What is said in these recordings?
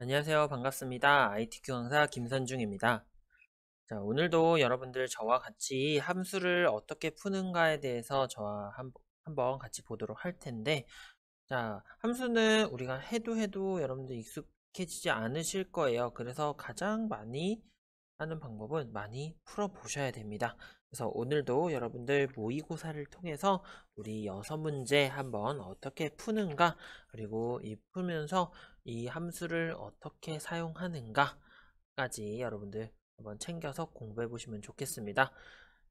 안녕하세요. 반갑습니다. ITQ 강사 김선중입니다. 자, 오늘도 여러분들 저와 같이 함수를 어떻게 푸는가에 대해서 저와 한번 같이 보도록 할 텐데, 자, 함수는 우리가 해도 여러분들 익숙해지지 않으실 거예요. 그래서 가장 많이 하는 방법은 많이 풀어보셔야 됩니다. 그래서 오늘도 여러분들 모의고사를 통해서 우리 6문제 한번 어떻게 푸는가, 그리고 이 풀면서 이 함수를 어떻게 사용하는가까지 여러분들 한번 챙겨서 공부해 보시면 좋겠습니다.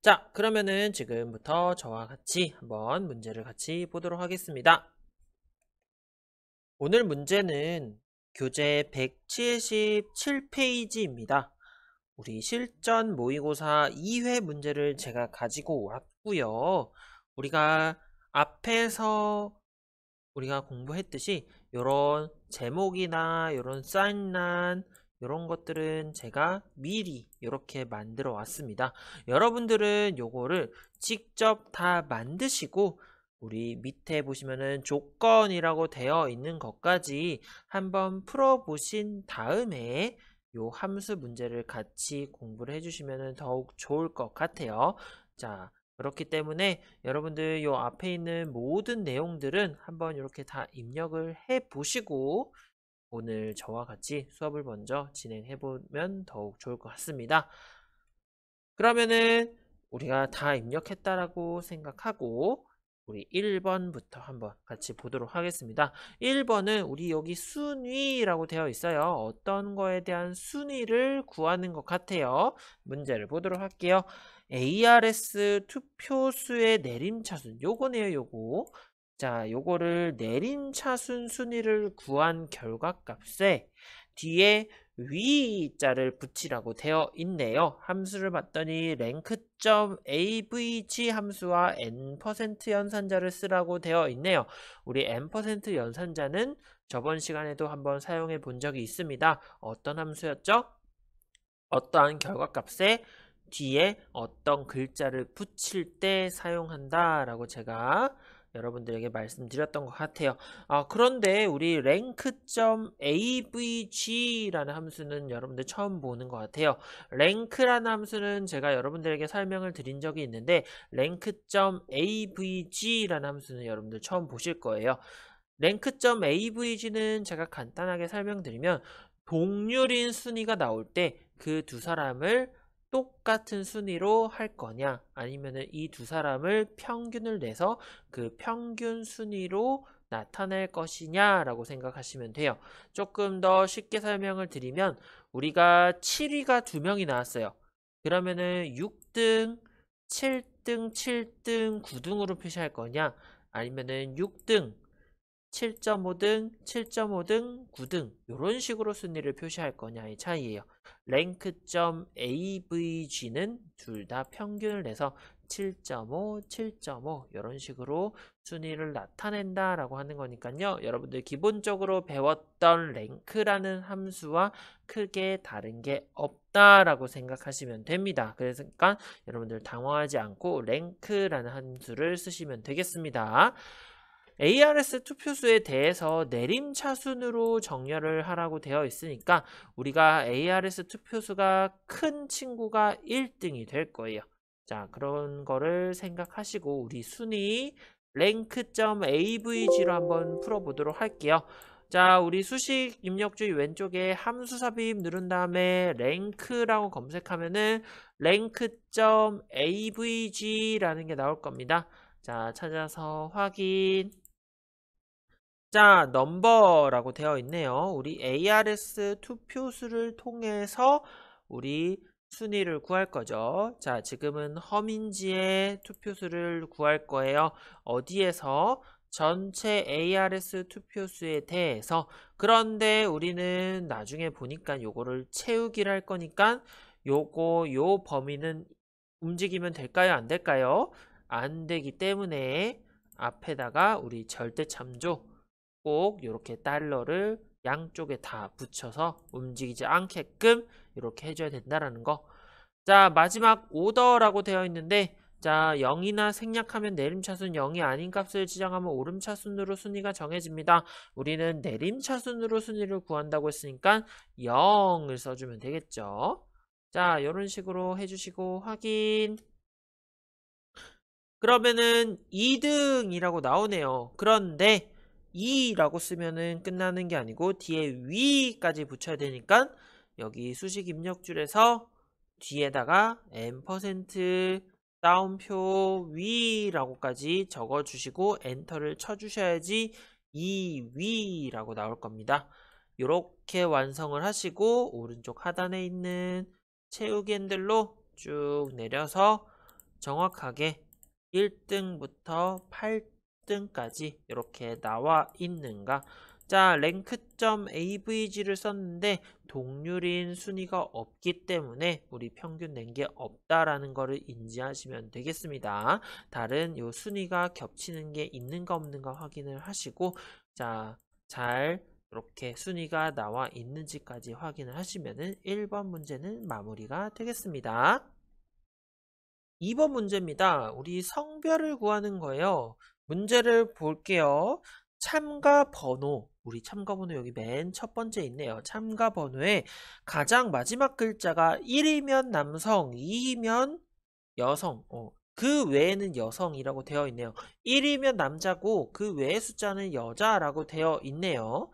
자, 그러면은 지금부터 저와 같이 한번 문제를 같이 보도록 하겠습니다. 오늘 문제는 교재 177페이지입니다. 우리 실전 모의고사 2회 문제를 제가 가지고 왔고요. 우리가 앞에서 우리가 공부했듯이 이런 제목이나 이런 사인란 이런 것들은 제가 미리 이렇게 만들어 왔습니다. 여러분들은 요거를 직접 다 만드시고 우리 밑에 보시면은 조건이라고 되어 있는 것까지 한번 풀어보신 다음에 요 함수 문제를 같이 공부를 해주시면 더욱 좋을 것 같아요. 자, 그렇기 때문에 여러분들 요 앞에 있는 모든 내용들은 한번 이렇게 다 입력을 해 보시고 오늘 저와 같이 수업을 먼저 진행해 보면 더욱 좋을 것 같습니다. 그러면은 우리가 다 입력했다라고 생각하고 우리 1번부터 한번 같이 보도록 하겠습니다. 1번은 우리 여기 순위라고 되어 있어요. 어떤 거에 대한 순위를 구하는 것 같아요. 문제를 보도록 할게요. ARS 투표수의 내림차순 요거네요. 요거. 자, 요거를 내림차순 순위를 구한 결과값에 뒤에 위자를 붙이라고 되어 있네요. 함수를 봤더니 rank.avg 함수와 n% 연산자를 쓰라고 되어 있네요. 우리 n% 연산자는 저번 시간에도 한번 사용해 본 적이 있습니다. 어떤 함수였죠? 어떠한 결과값에 뒤에 어떤 글자를 붙일 때 사용한다 라고 제가 여러분들에게 말씀드렸던 것 같아요. 그런데 우리 rank.avg라는 함수는 여러분들 처음 보는 것 같아요. rank라는 함수는 제가 여러분들에게 설명을 드린 적이 있는데 rank.avg라는 함수는 여러분들 처음 보실 거예요. rank.avg는 제가 간단하게 설명드리면 동률인 순위가 나올 때 그 두 사람을 똑같은 순위로 할 거냐 아니면 이 두 사람을 평균을 내서 그 평균 순위로 나타낼 것이냐 라고 생각하시면 돼요. 조금 더 쉽게 설명을 드리면 우리가 7위가 2명이 나왔어요. 그러면은 6등, 7등, 7등, 9등으로 표시할 거냐 아니면은 6등, 7.5등, 7.5등, 9등 이런 식으로 순위를 표시할 거냐의 차이예요. rank.avg는 둘 다 평균을 내서 7.5, 7.5 이런 식으로 순위를 나타낸다라고 하는 거니까요. 여러분들 기본적으로 배웠던 rank라는 함수와 크게 다른 게 없다라고 생각하시면 됩니다. 그러니까 여러분들 당황하지 않고 rank라는 함수를 쓰시면 되겠습니다. ARS 투표수에 대해서 내림차순으로 정렬을 하라고 되어 있으니까 우리가 ARS 투표수가 큰 친구가 1등이 될 거예요. 자, 그런 거를 생각하시고 우리 순위 rank.avg로 한번 풀어보도록 할게요. 자, 우리 수식 입력주의 왼쪽에 함수 삽입 누른 다음에 rank라고 검색하면은 rank.avg라는 게 나올 겁니다. 자, 찾아서 확인. 자, 넘버라고 되어 있네요. 우리 ARS 투표수를 통해서 우리 순위를 구할 거죠. 자, 지금은 허민지의 투표수를 구할 거예요. 어디에서? 전체 ARS 투표수에 대해서. 그런데 우리는 나중에 보니까 요거를 채우기를 할 거니까 요 범위는 움직이면 될까요? 안 될까요? 안 되기 때문에 앞에다가 우리 절대참조 꼭 이렇게 달러를 양쪽에 다 붙여서 움직이지 않게끔 이렇게 해줘야 된다라는 거. 자, 마지막 오더라고 되어 있는데 자, 0이나 생략하면 내림차순 0이 아닌 값을 지정하면 오름차순으로 순위가 정해집니다. 우리는 내림차순으로 순위를 구한다고 했으니까 0을 써주면 되겠죠. 자, 이런 식으로 해주시고 확인. 그러면은 2등이라고 나오네요. 그런데 2라고 쓰면은 끝나는 게 아니고 뒤에 위까지 붙여야 되니까 여기 수식 입력줄에서 뒤에다가 n% 따옴표 위라고까지 적어주시고 엔터를 쳐주셔야지 이 위라고 나올 겁니다. 이렇게 완성을 하시고 오른쪽 하단에 있는 채우기 핸들로 쭉 내려서 정확하게 1등부터 8등까지 이렇게 나와 있는가. 자, 랭크.avg를 썼는데 동률인 순위가 없기 때문에 우리 평균 낸 게 없다라는 거를 인지하시면 되겠습니다. 다른 요 순위가 겹치는 게 있는가 없는가 확인을 하시고, 자, 잘 이렇게 순위가 나와 있는지까지 확인을 하시면은 1번 문제는 마무리가 되겠습니다. 2번 문제입니다. 우리 성별을 구하는 거예요. 문제를 볼게요. 참가 번호, 우리 참가 번호 여기 맨 첫 번째 있네요. 참가 번호에 가장 마지막 글자가 1이면 남성, 2이면 여성, 그 외에는 여성이라고 되어 있네요. 1이면 남자고 그 외의 숫자는 여자라고 되어 있네요.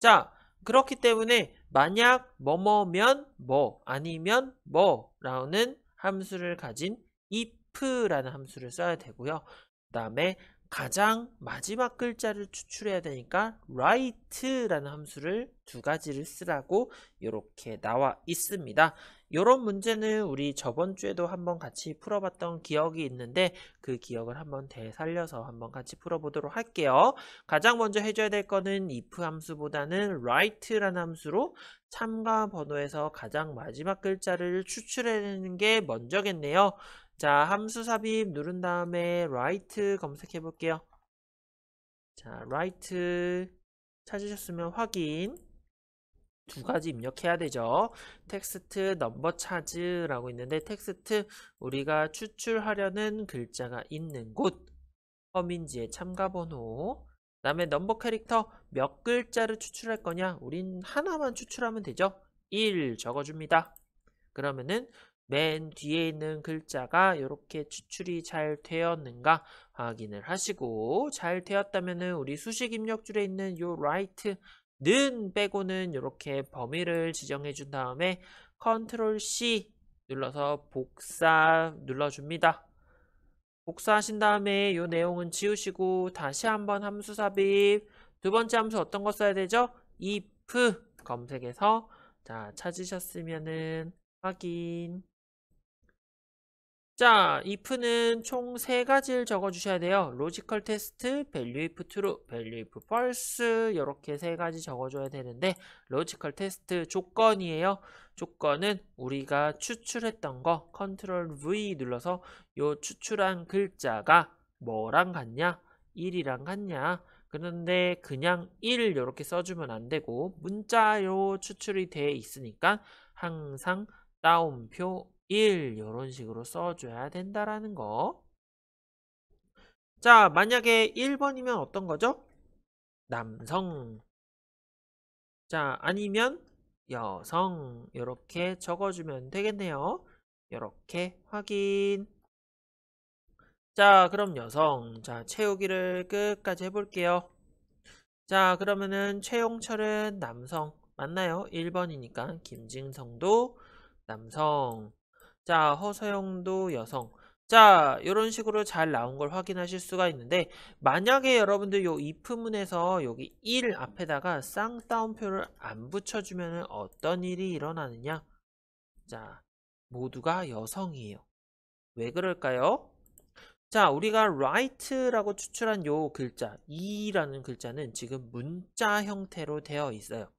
자, 그렇기 때문에 만약 뭐뭐면 뭐 아니면 뭐라는 함수를 가진 if라는 함수를 써야 되고요. 그 다음에 가장 마지막 글자를 추출해야 되니까 write라는 함수를 두 가지를 쓰라고 이렇게 나와 있습니다. 이런 문제는 우리 저번 주에도 한번 같이 풀어봤던 기억이 있는데 그 기억을 한번 되살려서 한번 같이 풀어보도록 할게요. 가장 먼저 해줘야 될 거는 if 함수보다는 write라는 함수로 참가 번호에서 가장 마지막 글자를 추출해내는 게 먼저겠네요. 자, 함수 삽입 누른 다음에 write 검색해 볼게요. 자, write 찾으셨으면 확인. 두 가지 입력해야 되죠. 텍스트 넘버 차즈라고 있는데 텍스트 우리가 추출하려는 글자가 있는 곳 허민지의 참가 번호 그 다음에 넘버 캐릭터 몇 글자를 추출할 거냐 우린 하나만 추출하면 되죠. 1 적어줍니다. 그러면은 맨 뒤에 있는 글자가 이렇게 추출이 잘 되었는가 확인을 하시고 잘 되었다면은 우리 수식 입력줄에 있는 요 write 는 빼고는 이렇게 범위를 지정해 준 다음에 컨트롤 C 눌러서 복사 눌러줍니다. 복사하신 다음에 이 내용은 지우시고 다시 한번 함수 삽입 두 번째 함수 어떤 거 써야 되죠? if 검색해서 자 찾으셨으면은 확인. 자, if는 총 3가지를 적어주셔야 돼요. 로지컬 테스트, value if true, value if false 이렇게 3가지 적어줘야 되는데 로지컬 테스트 조건이에요. 조건은 우리가 추출했던 거 컨트롤 V 눌러서 요 추출한 글자가 뭐랑 같냐? 1이랑 같냐? 그런데 그냥 1 이렇게 써주면 안 되고 문자로 추출이 되어 있으니까 항상 따옴표 1 이런 식으로 써줘야 된다라는 거. 자, 만약에 1번이면 어떤 거죠? 남성. 자, 아니면 여성 이렇게 적어주면 되겠네요. 이렇게 확인. 자, 그럼 여성. 자, 채우기를 끝까지 해볼게요. 자, 그러면은 최용철은 남성 맞나요? 1번이니까 김진성도 남성. 자, 허서영도 여성. 자, 이런 식으로 잘 나온 걸 확인하실 수가 있는데 만약에 여러분들 요 if문에서 여기 1 앞에다가 쌍따옴표를 안 붙여주면 어떤 일이 일어나느냐? 자, 모두가 여성이에요. 왜 그럴까요? 자, 우리가 write라고 추출한 요 글자, 이라는 글자는 지금 문자 형태로 되어 있어요.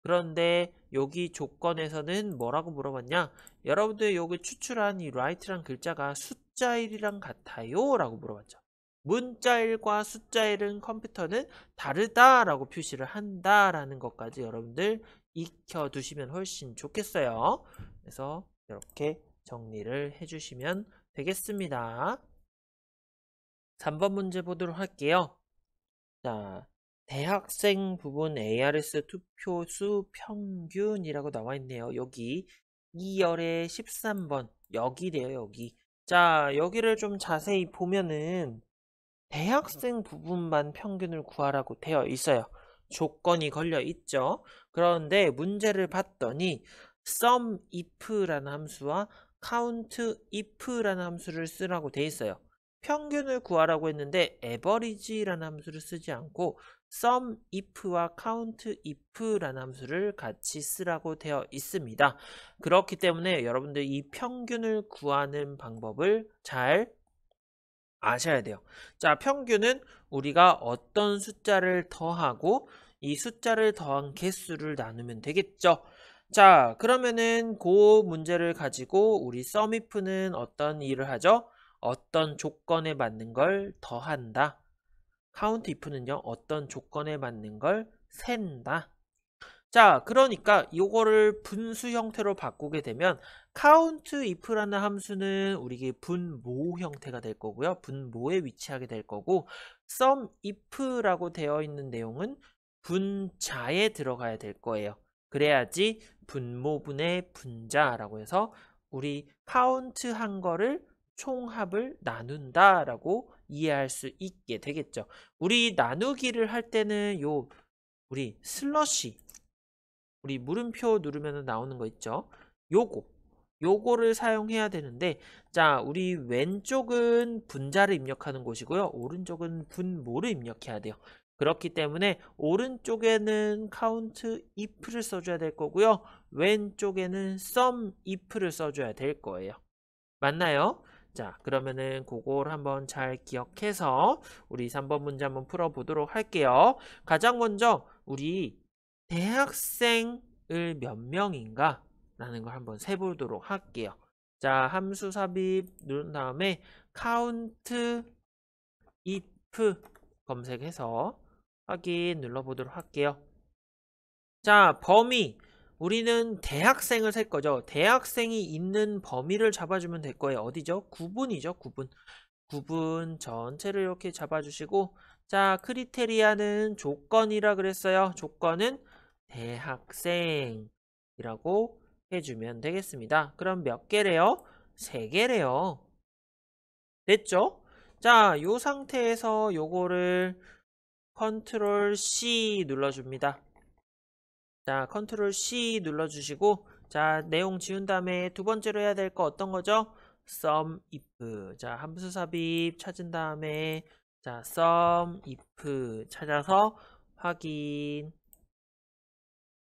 그런데 여기 조건에서는 뭐라고 물어봤냐? 여러분들 여기 추출한 이 write란 글자가 숫자 1이랑 같아요? 라고 물어봤죠. 문자 1과 숫자 1은 컴퓨터는 다르다라고 표시를 한다라는 것까지 여러분들 익혀두시면 훨씬 좋겠어요. 그래서 이렇게 정리를 해주시면 되겠습니다. 3번 문제 보도록 할게요. 자, 대학생 부분 ARS 투표수 평균이라고 나와 있네요. 여기 2열의 13번 여기래요. 여기. 자, 여기를 좀 자세히 보면은 대학생 부분만 평균을 구하라고 되어 있어요. 조건이 걸려 있죠. 그런데 문제를 봤더니 sum if라는 함수와 count if라는 함수를 쓰라고 돼 있어요. 평균을 구하라고 했는데 average라는 함수를 쓰지 않고 sum if와 count if라는 함수를 같이 쓰라고 되어 있습니다. 그렇기 때문에 여러분들 이 평균을 구하는 방법을 잘 아셔야 돼요. 자, 평균은 우리가 어떤 숫자를 더하고 이 숫자를 더한 개수를 나누면 되겠죠. 자, 그러면은 그 문제를 가지고 우리 썸이프는 어떤 일을 하죠? 어떤 조건에 맞는 걸 더한다. 카운트 if는요, 어떤 조건에 맞는 걸 샌다. 자, 그러니까 이거를 분수 형태로 바꾸게 되면 count if라는 함수는 우리에게 분모 형태가 될 거고요. 분모에 위치하게 될 거고 sum if라고 되어 있는 내용은 분자에 들어가야 될 거예요. 그래야지 분모분의 분자라고 해서 우리 count 한 거를 총합을 나눈다라고 이해할 수 있게 되겠죠. 우리 나누기를 할 때는 우리 슬러시 우리 물음표 누르면 나오는 거 있죠? 요거를 사용해야 되는데 자, 우리 왼쪽은 분자를 입력하는 곳이고요. 오른쪽은 분모를 입력해야 돼요. 그렇기 때문에 오른쪽에는 count if를 써줘야 될 거고요. 왼쪽에는 sum if를 써줘야 될 거예요. 맞나요? 자, 그러면은 그걸 한번 잘 기억해서 우리 3번 문제 한번 풀어보도록 할게요. 가장 먼저 우리 대학생을 몇 명인가? 라는 걸 한번 세보도록 할게요. 자, 함수 삽입 누른 다음에 count if 검색해서 확인 눌러보도록 할게요. 자, 범위. 우리는 대학생을 셀 거죠. 대학생이 있는 범위를 잡아주면 될 거예요. 어디죠? 구분이죠. 구분. 구분 전체를 이렇게 잡아주시고 자, 크리테리아는 조건이라 그랬어요. 조건은 대학생이라고 해주면 되겠습니다. 그럼 몇 개래요? 3개래요. 됐죠? 자, 요 상태에서 요거를 컨트롤 C 눌러줍니다. 자, 컨트롤 C 눌러주시고 자, 내용 지운 다음에 두 번째로 해야 될 거 어떤 거죠? sum if. 자, 함수 삽입 찾은 다음에 자, sum if 찾아서 확인.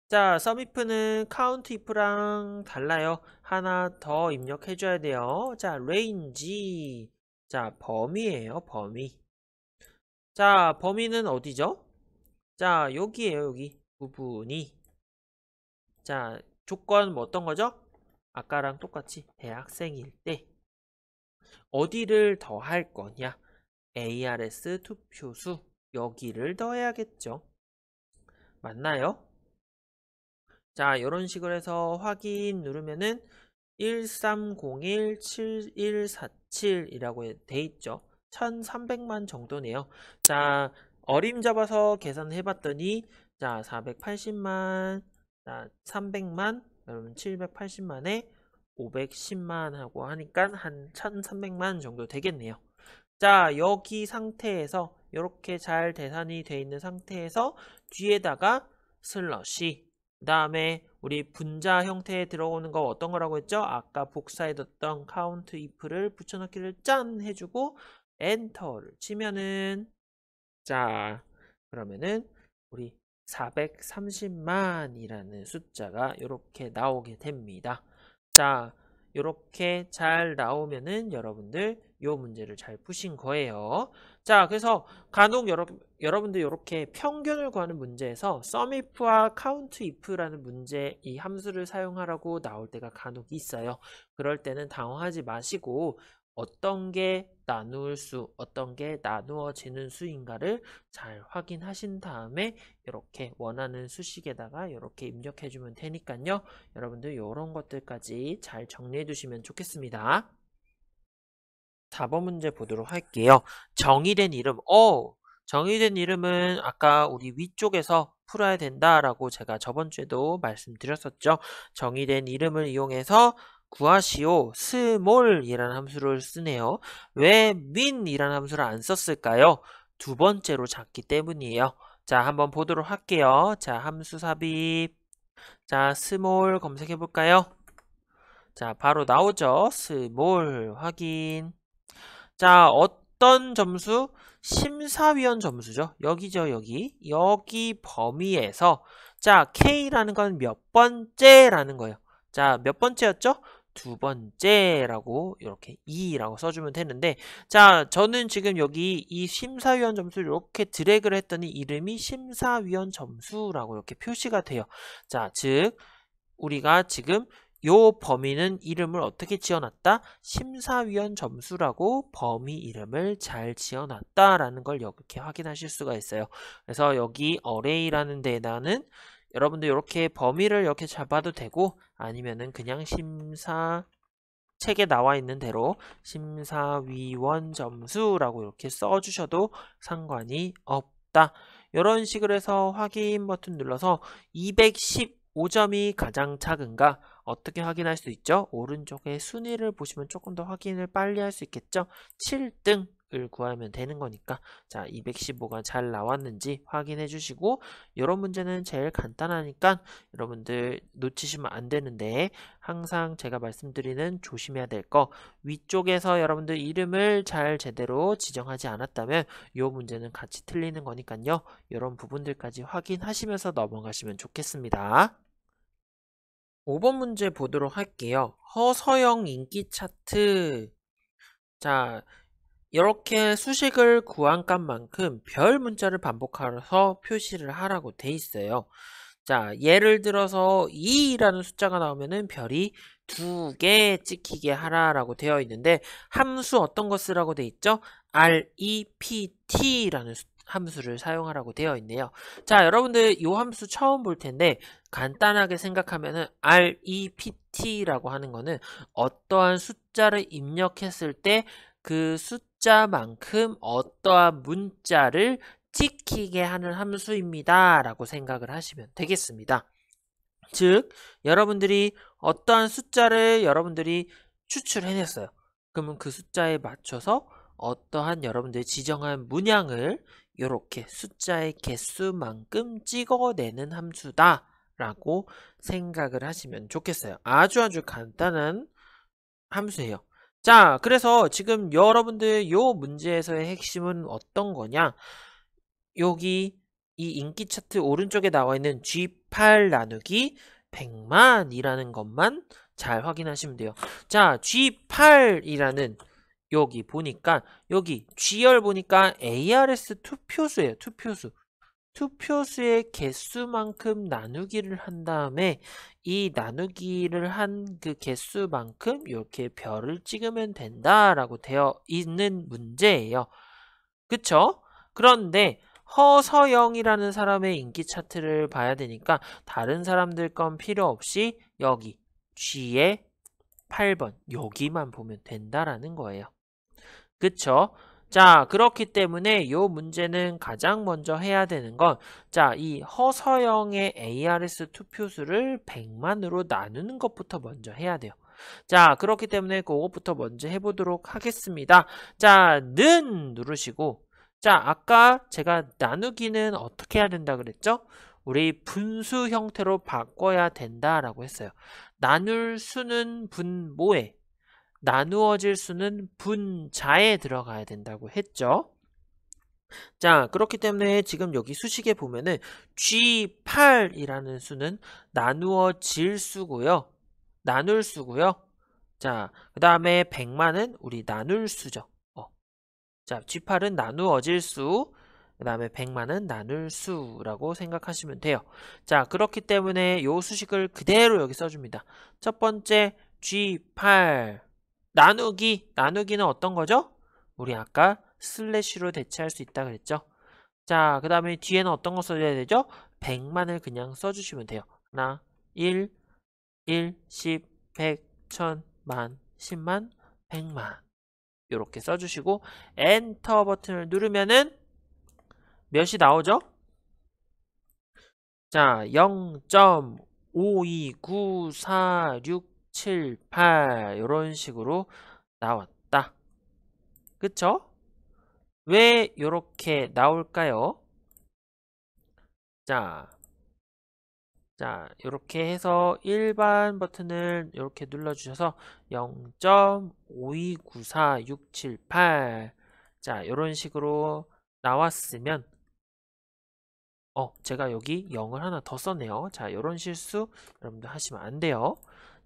자, sum if는 count if랑 달라요. 하나 더 입력해 줘야 돼요. 자, range. 자, 범위예요, 범위. 자, 범위는 어디죠? 자, 여기에요, 여기. 부분이. 자, 조건 뭐 어떤 거죠? 아까랑 똑같이 대학생일 때 어디를 더 할 거냐? ARS 투표수 여기를 더해야겠죠. 맞나요? 자, 이런 식으로 해서 확인 누르면은 13017147이라고 돼 있죠. 1300만 정도네요. 자, 어림잡아서 계산해 봤더니 자, 480만, 자, 300만, 그러면 780만에 510만 하고 하니까 한 1300만 정도 되겠네요. 자, 여기 상태에서 이렇게 잘 계산이 돼 있는 상태에서 뒤에다가 슬러시 그 다음에 우리 분자 형태에 들어오는 거 어떤 거라고 했죠? 아까 복사해뒀던 count if를 붙여넣기를 짠 해주고 엔터를 치면은 자, 그러면은 우리 430만이라는 숫자가 이렇게 나오게 됩니다. 자, 이렇게 잘 나오면은 여러분들 요 문제를 잘 푸신 거예요. 자, 그래서 간혹 여러분들 이렇게 평균을 구하는 문제에서 sum if와 count if라는 문제 이 함수를 사용하라고 나올 때가 간혹 있어요. 그럴 때는 당황하지 마시고 어떤 게 나눌 수, 어떤 게 나누어지는 수인가를 잘 확인하신 다음에 이렇게 원하는 수식에다가 이렇게 입력해 주면 되니까요. 여러분들 이런 것들까지 잘 정리해 두시면 좋겠습니다. 4번 문제 보도록 할게요. 정의된 이름. 정의된 이름은 아까 우리 위쪽에서 풀어야 된다라고 제가 저번 주에도 말씀드렸었죠. 정의된 이름을 이용해서 구하시오. 스몰이라는 함수를 쓰네요. 왜 min이라는 함수를 안 썼을까요? 두 번째로 작기 때문이에요. 자, 한번 보도록 할게요. 자, 함수 삽입. 자, 스몰 검색해 볼까요? 자, 바로 나오죠. 스몰 확인. 자, 어떤 점수? 심사위원 점수죠. 여기죠, 여기. 여기 범위에서 자, K라는 건 몇 번째라는 거예요. 자, 몇 번째였죠? 두 번째라고 이렇게 2라고 써주면 되는데 자, 저는 지금 여기 이 심사위원 점수를 이렇게 드래그를 했더니 이름이 심사위원 점수라고 이렇게 표시가 돼요. 자, 즉 우리가 지금 요 범위는 이름을 어떻게 지어놨다? 심사위원 점수라고 범위 이름을 잘 지어놨다라는 걸 이렇게 확인하실 수가 있어요. 그래서 여기 array라는 데다는 여러분들 이렇게 범위를 이렇게 잡아도 되고 아니면은 그냥 책에 나와 있는 대로 심사위원 점수라고 이렇게 써주셔도 상관이 없다. 이런 식으로 해서 확인 버튼 눌러서 215점이 가장 작은가 어떻게 확인할 수 있죠? 오른쪽에 순위를 보시면 조금 더 확인을 빨리 할 수 있겠죠? 7등을 구하면 되는 거니까 자 215가 잘 나왔는지 확인해 주시고 이런 문제는 제일 간단하니까 여러분들 놓치시면 안 되는데 항상 제가 말씀드리는 조심해야 될 거 위쪽에서 여러분들 이름을 잘 제대로 지정하지 않았다면 이 문제는 같이 틀리는 거니까요. 이런 부분들까지 확인하시면서 넘어가시면 좋겠습니다. 5번 문제 보도록 할게요. 허서영 인기 차트. 자, 이렇게 수식을 구한 값만큼 별 문자를 반복하여서 표시를 하라고 돼 있어요. 자, 예를 들어서 2라는 숫자가 나오면은 별이 2개 찍히게 하라라고 되어 있는데 함수 어떤 거 쓰라고 돼 있죠? rept라는 함수를 사용하라고 되어 있네요. 자, 여러분들 이 함수 처음 볼 텐데 간단하게 생각하면은 rept라고 하는 거는 어떠한 숫자를 입력했을 때 그 숫자만큼 어떠한 문자를 찍히게 하는 함수입니다. 라고 생각을 하시면 되겠습니다. 즉, 여러분들이 어떠한 숫자를 여러분들이 추출해냈어요. 그러면 그 숫자에 맞춰서 어떠한 여러분들이 지정한 문양을 이렇게 숫자의 개수만큼 찍어내는 함수다. 라고 생각을 하시면 좋겠어요. 아주 간단한 함수예요. 자, 그래서 지금 여러분들 요 문제에서의 핵심은 어떤 거냐? 여기 이 인기 차트 오른쪽에 나와 있는 G8 나누기 100만이라는 것만 잘 확인하시면 돼요. 자, G8이라는 여기 보니까 여기 G열 보니까 ARS 투표수예요. 투표수. 투표수의 개수만큼 나누기를 한 다음에 이 나누기를 한 그 개수만큼 이렇게 별을 찍으면 된다라고 되어 있는 문제예요. 그쵸? 그런데 허서영이라는 사람의 인기 차트를 봐야 되니까 다른 사람들 건 필요 없이 여기 G의 8번 여기만 보면 된다라는 거예요. 그쵸? 자, 그렇기 때문에 이 문제는 가장 먼저 해야 되는 건 자, 이 허서영의 ARS 투표수를 100만으로 나누는 것부터 먼저 해야 돼요. 자, 그렇기 때문에 그것부터 먼저 해보도록 하겠습니다. 자, 는 누르시고 자, 아까 제가 나누기는 어떻게 해야 된다 그랬죠? 우리 분수 형태로 바꿔야 된다라고 했어요. 나눌 수는 분모에 나누어질 수는 분자에 들어가야 된다고 했죠. 자, 그렇기 때문에 지금 여기 수식에 보면은 G8이라는 수는 나누어질 수고요. 나눌 수고요. 자, 그 다음에 100만은 우리 나눌 수죠. 자, G8은 나누어질 수, 그 다음에 100만은 나눌 수라고 생각하시면 돼요. 자, 그렇기 때문에 이 수식을 그대로 여기 써줍니다. 첫 번째 G8 나누기는 어떤 거죠? 우리 아까 슬래시로 대체할 수 있다 그랬죠? 자, 그 다음에 뒤에는 어떤 거 써줘야 되죠? 100만을 그냥 써주시면 돼요. 하나, 1, 10, 100, 1000, 만, 10만, 100만 이렇게 써주시고 엔터 버튼을 누르면은 몇이 나오죠? 자, 0.529467 이런 식으로 나왔다. 그쵸? 왜 이렇게 나올까요? 자, 이렇게 해서 일반 버튼을 이렇게 눌러주셔서 0.529467 자, 이런 식으로 나왔으면 제가 여기 0을 하나 더 썼네요. 자, 이런 실수 여러분들 하시면 안 돼요.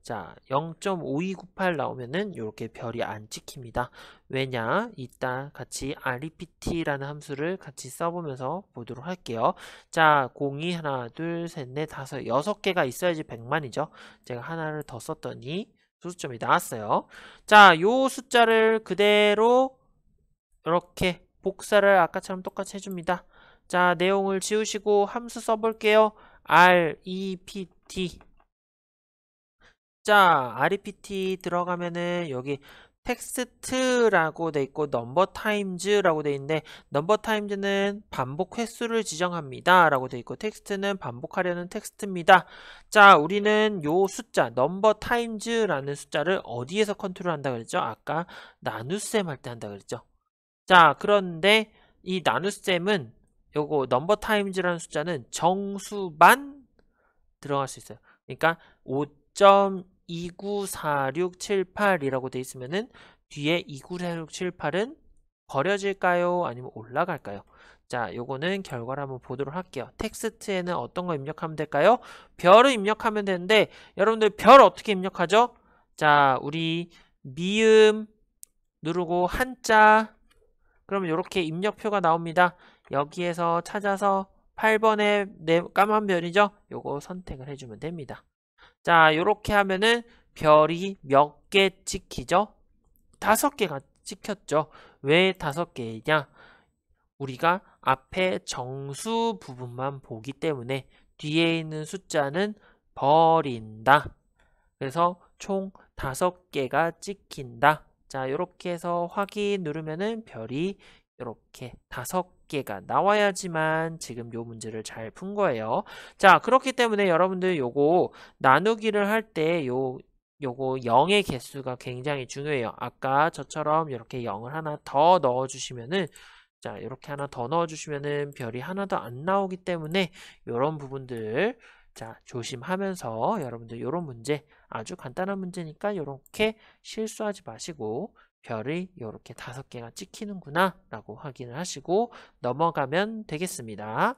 자, 0.5298 나오면은 이렇게 별이 안 찍힙니다. 왜냐? 이따 같이 rept라는 함수를 같이 써보면서 보도록 할게요. 자, 02 하나, 둘, 셋, 넷, 다섯, 6개가 있어야지 100만이죠. 제가 하나를 더 썼더니 소수점이 나왔어요. 자, 요 숫자를 그대로 이렇게 복사를 아까처럼 똑같이 해줍니다. 자, 내용을 지우시고 함수 써볼게요. rept 자, rept 들어가면은 여기 텍스트라고 돼 있고 넘버 타임즈라고 돼 있는데 넘버 타임즈는 반복 횟수를 지정합니다 라고 돼 있고 텍스트는 반복하려는 텍스트입니다. 자, 우리는 요 숫자 넘버 타임즈라는 숫자를 어디에서 컨트롤 한다 그랬죠? 아까 나눗셈 할 때 한다 그랬죠? 자, 그런데 이 나눗셈은 요거 넘버 타임즈라는 숫자는 정수만 들어갈 수 있어요. 그러니까 5.294678이라고 돼 있으면은 뒤에 294678은 버려질까요? 아니면 올라갈까요? 자, 요거는 결과를 한번 보도록 할게요. 텍스트에는 어떤 거 입력하면 될까요? 별을 입력하면 되는데 여러분들 별 어떻게 입력하죠? 자, 우리 미음 누르고 한자 그러면 이렇게 입력표가 나옵니다. 여기에서 찾아서 8번에 까만 별이죠? 요거 선택을 해주면 됩니다. 자, 요렇게 하면은 별이 몇 개 찍히죠? 5개가 찍혔죠. 왜 5개냐? 우리가 앞에 정수 부분만 보기 때문에 뒤에 있는 숫자는 버린다. 그래서 총 5개가 찍힌다. 자, 이렇게 해서 확인 누르면은 별이 이렇게 5개가 나와야지만 지금 요 문제를 잘 푼 거예요. 자, 그렇기 때문에 여러분들 요거 나누기를 할 때 요거 0의 개수가 굉장히 중요해요. 아까 저처럼 이렇게 0을 하나 더 넣어주시면은 자, 이렇게 하나 더 넣어주시면은 별이 하나도 안 나오기 때문에 이런 부분들 자, 조심하면서 여러분들 이런 문제 아주 간단한 문제니까 이렇게 실수하지 마시고 별이 이렇게 5개가 찍히는구나 라고 확인을 하시고 넘어가면 되겠습니다.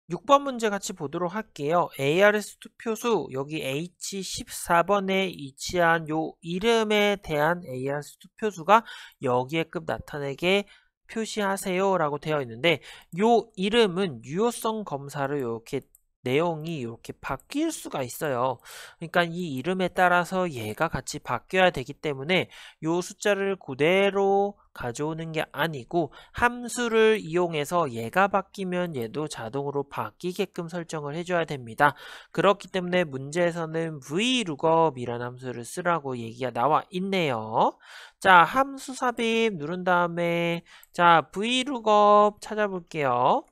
6번 문제 같이 보도록 할게요. ARS 투표수 여기 H14번에 위치한 요 이름에 대한 ARS 투표수가 여기에급 나타내게 표시하세요 라고 되어 있는데 요 이름은 유효성 검사를 이렇게 내용이 이렇게 바뀔 수가 있어요. 그러니까 이 이름에 따라서 얘가 같이 바뀌어야 되기 때문에 요 숫자를 그대로 가져오는 게 아니고 함수를 이용해서 얘가 바뀌면 얘도 자동으로 바뀌게끔 설정을 해줘야 됩니다. 그렇기 때문에 문제에서는 vlookup이라는 함수를 쓰라고 얘기가 나와 있네요. 자, 함수 삽입 누른 다음에 자, vlookup 찾아볼게요.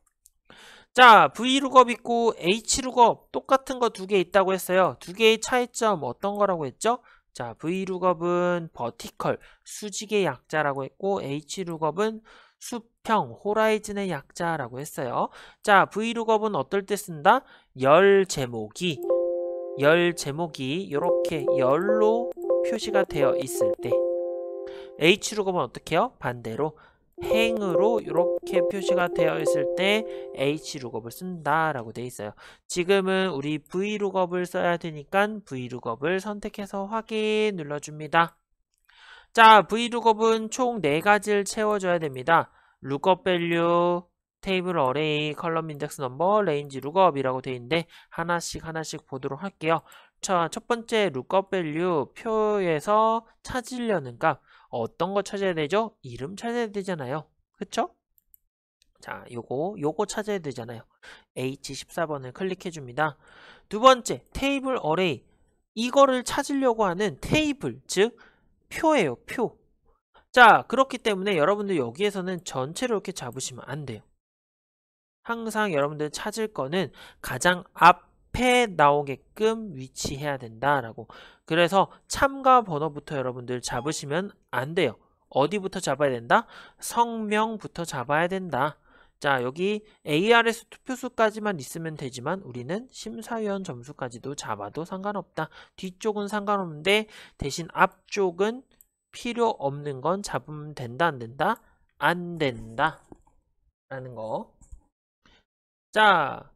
자, vlookup 있고 hlookup 똑같은 거 2개 있다고 했어요. 2개의 차이점 어떤 거라고 했죠? 자, vlookup은 vertical, 수직의 약자라고 했고 hlookup은 수평, 호라이즌의 약자라고 했어요. 자, vlookup은 어떨 때 쓴다? 열 제목이 이렇게 열로 표시가 되어 있을 때 hlookup은 어떻게 해요? 반대로 행으로 이렇게 표시가 되어 있을 때 hlookup을 쓴다라고 되어 있어요. 지금은 우리 vlookup을 써야 되니까 vlookup을 선택해서 확인 눌러줍니다. 자, vlookup은 총 4가지를 채워줘야 됩니다. lookup value, 테이블 어레이, 컬럼 인덱스 넘버, 레인지 룩업이라고 되어 있는데 하나씩 보도록 할게요. 자, 첫 번째 lookup value 표에서 찾으려는 값 어떤 거 찾아야 되죠? 이름 찾아야 되잖아요. 그쵸? 자, 요거 찾아야 되잖아요. H14번을 클릭해 줍니다. 두 번째, 테이블 어레이. 이거를 찾으려고 하는 테이블, 즉 표예요, 표. 자, 그렇기 때문에 여러분들 여기에서는 전체를 이렇게 잡으시면 안 돼요. 항상 여러분들 찾을 거는 가장 앞에 나오게끔 위치해야 된다라고. 그래서 참가 번호부터 여러분들 잡으시면 안 돼요. 어디부터 잡아야 된다? 성명부터 잡아야 된다. 자, 여기 ARS 투표수까지만 있으면 되지만 우리는 심사위원 점수까지도 잡아도 상관없다. 뒤쪽은 상관없는데 대신 앞쪽은 필요 없는 건 잡으면 된다, 안 된다? 안 된다. 라는 거. 자,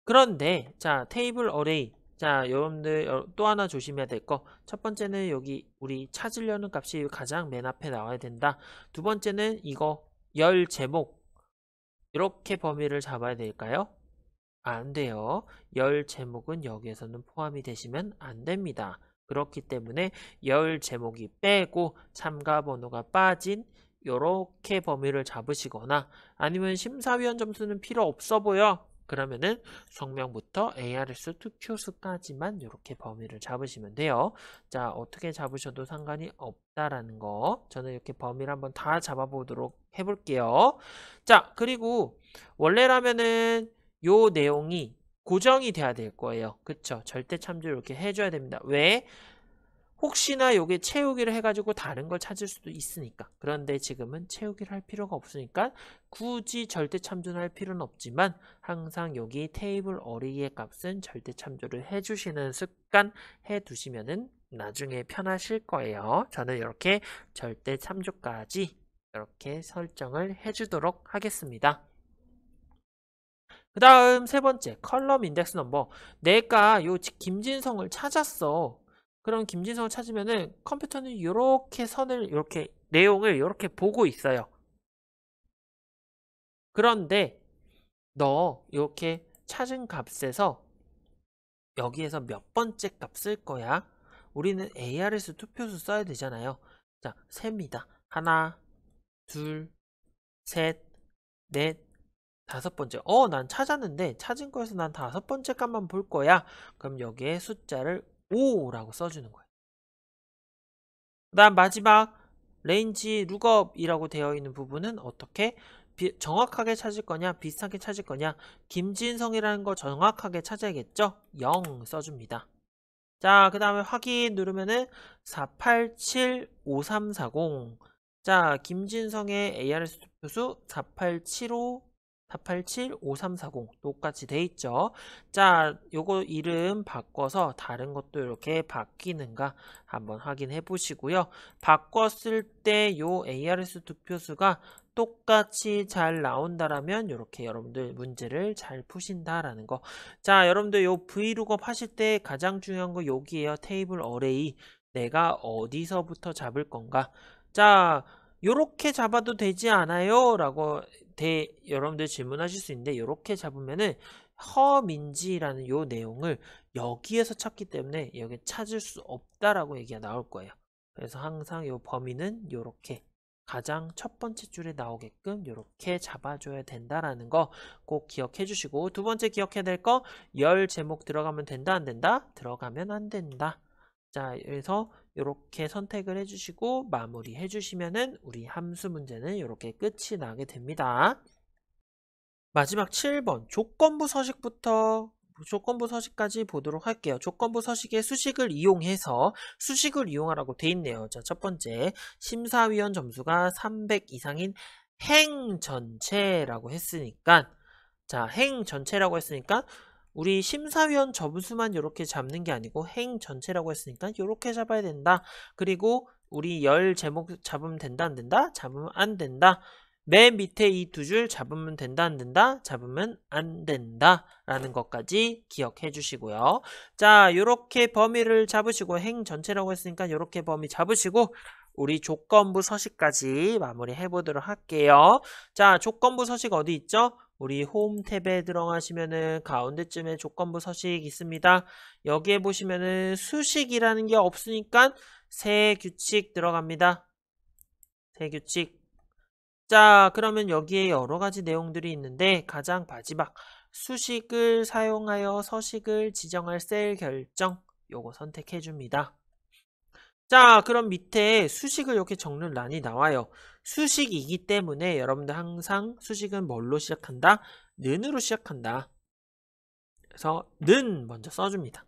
그런데 자, 테이블 어레이. 자, 여러분들 또 하나 조심해야 될 거. 첫 번째는 여기 우리 찾으려는 값이 가장 맨 앞에 나와야 된다. 두 번째는 이거 열 제목. 이렇게 범위를 잡아야 될까요? 안 돼요. 열 제목은 여기에서는 포함이 되시면 안 됩니다. 그렇기 때문에 열 제목이 빼고 참가 번호가 빠진 요렇게 범위를 잡으시거나 아니면 심사위원 점수는 필요 없어 보여. 그러면은 성명부터 ARS 투표수까지만 이렇게 범위를 잡으시면 돼요. 자, 어떻게 잡으셔도 상관이 없다라는 거. 저는 이렇게 범위를 한번 다 잡아보도록 해볼게요. 자, 그리고 원래라면은 요 내용이 고정이 돼야 될 거예요. 그쵸? 절대 참조 이렇게 해줘야 됩니다. 왜? 혹시나 요게 채우기를 해가지고 다른 걸 찾을 수도 있으니까. 그런데 지금은 채우기를 할 필요가 없으니까 굳이 절대 참조는 할 필요는 없지만 항상 여기 테이블 어레이의 값은 절대 참조를 해주시는 습관 해두시면은 나중에 편하실 거예요. 저는 이렇게 절대 참조까지 이렇게 설정을 해주도록 하겠습니다. 그 다음 세 번째 컬럼 인덱스 넘버. 내가 요 김진성을 찾았어. 그럼 김진성을 찾으면은 컴퓨터는 이렇게 선을 이렇게 내용을 이렇게 보고 있어요. 그런데 너 이렇게 찾은 값에서 여기에서 몇 번째 값 쓸 거야? 우리는 ARS 투표수 써야 되잖아요. 자, 셉니다. 하나, 둘, 셋, 넷, 다섯 번째. 난 찾았는데 찾은 거에서 난 다섯 번째 값만 볼 거야. 그럼 여기에 숫자를 5라고 써주는 거예요. 그 다음 마지막 레인지 룩업이라고 되어 있는 부분은 어떻게 정확하게 찾을 거냐 비슷하게 찾을 거냐. 김진성이라는 거 정확하게 찾아야겠죠. 0 써줍니다. 자, 그 다음에 확인 누르면은 4875340. 자, 김진성의 ARS 투표수 4875 똑같이 돼 있죠. 자, 요거 이름 바꿔서 다른 것도 이렇게 바뀌는가 한번 확인해 보시고요. 바꿨을 때 요 ARS 투표수가 똑같이 잘 나온다라면 이렇게 여러분들 문제를 잘 푸신다라는 거. 자, 여러분들 요 브이룩업 하실 때 가장 중요한 거 여기에요. 테이블 어레이. 내가 어디서부터 잡을 건가? 자, 요렇게 잡아도 되지 않아요? 라고 여러분들 질문하실 수 있는데 요렇게 잡으면은 허민지라는 요 내용을 여기에서 찾기 때문에 여기 찾을 수 없다라고 얘기가 나올 거예요. 그래서 항상 요 범위는 요렇게 가장 첫 번째 줄에 나오게끔 이렇게 잡아줘야 된다라는 거 꼭 기억해 주시고, 두 번째 기억해야 될 거 열 제목 들어가면 된다 안 된다? 들어가면 안 된다. 자, 그래서 이렇게 선택을 해주시고 마무리 해주시면은 우리 함수 문제는 이렇게 끝이 나게 됩니다. 마지막 7번 조건부 서식까지 보도록 할게요. 조건부 서식의 수식을 이용해서 수식을 이용하라고 돼 있네요. 자, 첫 번째 심사위원 점수가 300 이상인 행 전체라고 했으니까, 자, 행 전체라고 했으니까 우리 심사위원 점수만 이렇게 잡는 게 아니고 행 전체라고 했으니까 이렇게 잡아야 된다. 그리고 우리 열 제목 잡으면 된다 안 된다? 잡으면 안 된다. 맨 밑에 이 두 줄 잡으면 된다 안 된다? 잡으면 안 된다 라는 것까지 기억해 주시고요. 자, 요렇게 범위를 잡으시고 행 전체라고 했으니까 요렇게 범위 잡으시고 우리 조건부 서식까지 마무리 해보도록 할게요. 자, 조건부 서식 어디 있죠? 우리 홈 탭에 들어가시면은 가운데쯤에 조건부 서식 있습니다. 여기에 보시면은 수식이라는 게 없으니까 새 규칙 들어갑니다. 새 규칙. 자, 그러면 여기에 여러 가지 내용들이 있는데 가장 마지막 수식을 사용하여 서식을 지정할 셀 결정, 요거 선택해 줍니다. 자, 그럼 밑에 수식을 이렇게 적는 란이 나와요. 수식이기 때문에 여러분들 항상 수식은 뭘로 시작한다? 는으로 시작한다. 그래서 는 먼저 써줍니다.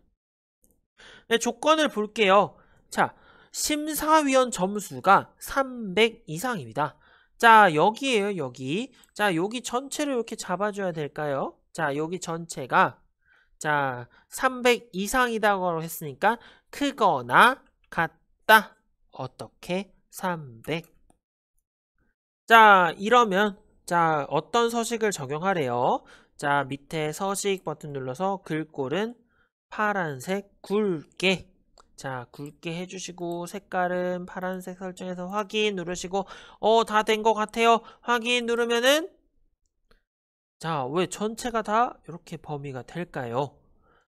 네, 조건을 볼게요. 자, 심사위원 점수가 300 이상입니다. 자, 여기에요, 여기. 자, 여기 전체를 이렇게 잡아줘야 될까요? 자, 여기 전체가 자, 300 이상이라고 했으니까 크거나 같다. 어떻게? 300. 자, 이러면 자, 어떤 서식을 적용하래요? 자, 밑에 서식 버튼 눌러서 글꼴은 파란색 굵게. 자, 굵게 해주시고 색깔은 파란색 설정해서 확인 누르시고 다 된 것 같아요. 확인 누르면은 자, 왜 전체가 다 이렇게 범위가 될까요?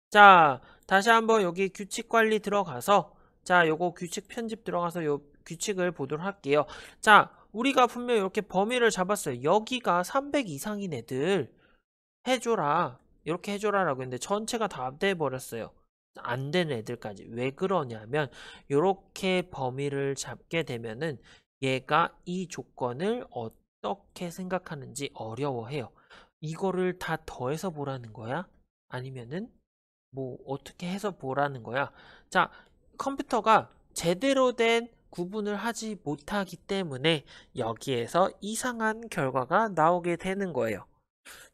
자, 다시 한번 여기 규칙 관리 들어가서 자, 요거 규칙 편집 들어가서 요 규칙을 보도록 할게요. 자, 우리가 분명 이렇게 범위를 잡았어요. 여기가 300 이상인 애들 해줘라. 이렇게 해줘라라고 했는데 전체가 다 돼버렸어요. 안 되는 애들까지. 왜 그러냐면 이렇게 범위를 잡게 되면은 얘가 이 조건을 어떻게 생각하는지 어려워해요. 이거를 다 더해서 보라는 거야? 아니면은 뭐 어떻게 해서 보라는 거야? 자, 컴퓨터가 제대로 된 구분을 하지 못하기 때문에 여기에서 이상한 결과가 나오게 되는 거예요.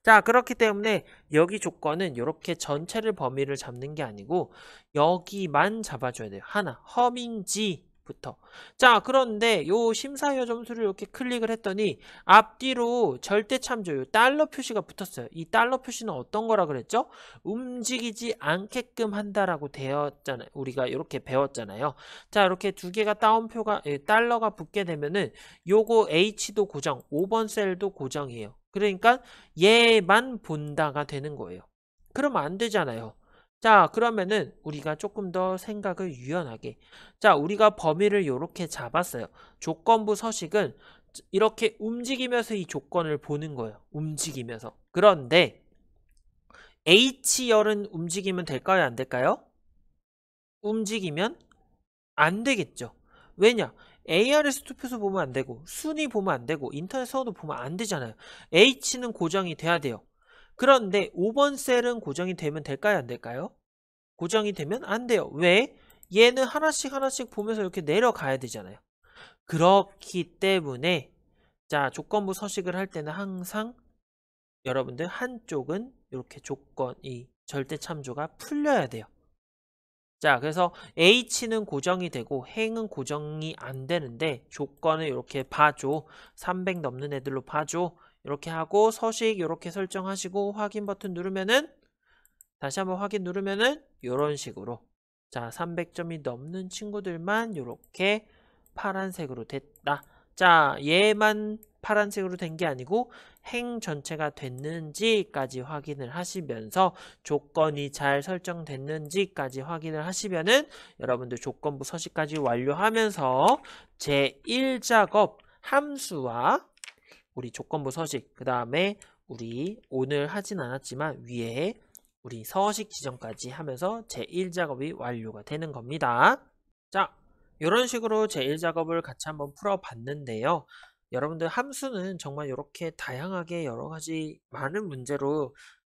자, 그렇기 때문에 여기 조건은 이렇게 전체를 범위를 잡는 게 아니고 여기만 잡아줘야 돼요. 하나, 허민지부터. 자, 그런데 요 심사위원 점수를 이렇게 클릭을 했더니 앞뒤로 절대 참조, 요 달러 표시가 붙었어요. 이 달러 표시는 어떤 거라 그랬죠? 움직이지 않게끔 한다라고 되었잖아요. 우리가 이렇게 배웠잖아요. 자, 이렇게 두 개가 따옴표가, 달러가 붙게 되면은 요거 H도 고정, 5번 셀도 고정이에요. 그러니까 얘만 본다가 되는 거예요. 그러면 안 되잖아요. 자, 그러면은 우리가 조금 더 생각을 유연하게. 자, 우리가 범위를 이렇게 잡았어요. 조건부 서식은 이렇게 움직이면서 이 조건을 보는 거예요. 움직이면서. 그런데 H열은 움직이면 될까요? 안 될까요? 움직이면 안 되겠죠. 왜냐? ARS 투표소 보면 안 되고 순위 보면 안 되고 인터넷 서도 보면 안 되잖아요. H는 고정이 돼야 돼요. 그런데 5번 셀은 고정이 되면 될까요? 안 될까요? 고정이 되면 안 돼요. 왜? 얘는 하나씩 하나씩 보면서 이렇게 내려가야 되잖아요. 그렇기 때문에 자, 조건부 서식을 할 때는 항상 여러분들 한쪽은 이렇게 조건이 절대 참조가 풀려야 돼요. 자, 그래서 H는 고정이 되고 행은 고정이 안 되는데 조건을 이렇게 봐줘. 300 넘는 애들로 봐줘. 이렇게 하고 서식 이렇게 설정하시고 확인 버튼 누르면은 다시 한번 확인 누르면은 이런 식으로 자, 300점이 넘는 친구들만 이렇게 파란색으로 됐다. 자, 얘만 파란색으로 된 게 아니고 행 전체가 됐는지까지 확인을 하시면서 조건이 잘 설정됐는지까지 확인을 하시면은 여러분들 조건부 서식까지 완료하면서 제1작업 함수와 우리 조건부 서식 그 다음에 우리 오늘 하진 않았지만 위에 우리 서식 지정까지 하면서 제1작업이 완료가 되는 겁니다. 자, 이런 식으로 제1작업을 같이 한번 풀어봤는데요. 여러분들 함수는 정말 이렇게 다양하게 여러 가지 많은 문제로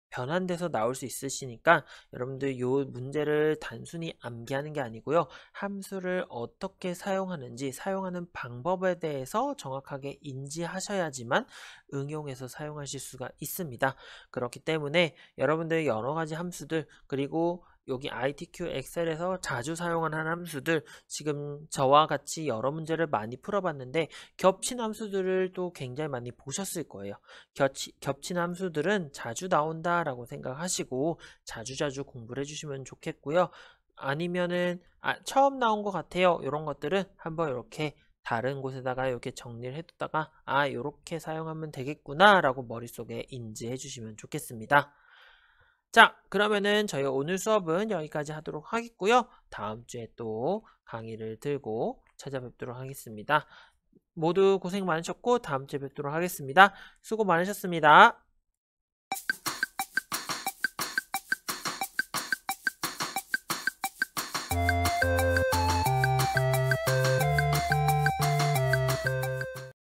변환돼서 나올 수 있으시니까 여러분들 이 문제를 단순히 암기하는 게 아니고요. 함수를 어떻게 사용하는지 사용하는 방법에 대해서 정확하게 인지하셔야지만 응용해서 사용하실 수가 있습니다. 그렇기 때문에 여러분들 여러 가지 함수들 그리고 여기 ITQ 엑셀에서 자주 사용하는 함수들 지금 저와 같이 여러 문제를 많이 풀어봤는데 겹친 함수들을 또 굉장히 많이 보셨을 거예요. 겹친 함수들은 자주 나온다라고 생각하시고 자주자주 공부를 해주시면 좋겠고요. 아니면은 처음 나온 것 같아요. 이런 것들은 한번 이렇게 다른 곳에다가 이렇게 정리를 해뒀다가 이렇게 사용하면 되겠구나 라고 머릿속에 인지해 주시면 좋겠습니다. 자, 그러면은 저희 오늘 수업은 여기까지 하도록 하겠고요. 다음 주에 또 강의를 들고 찾아뵙도록 하겠습니다. 모두 고생 많으셨고 다음 주에 뵙도록 하겠습니다. 수고 많으셨습니다.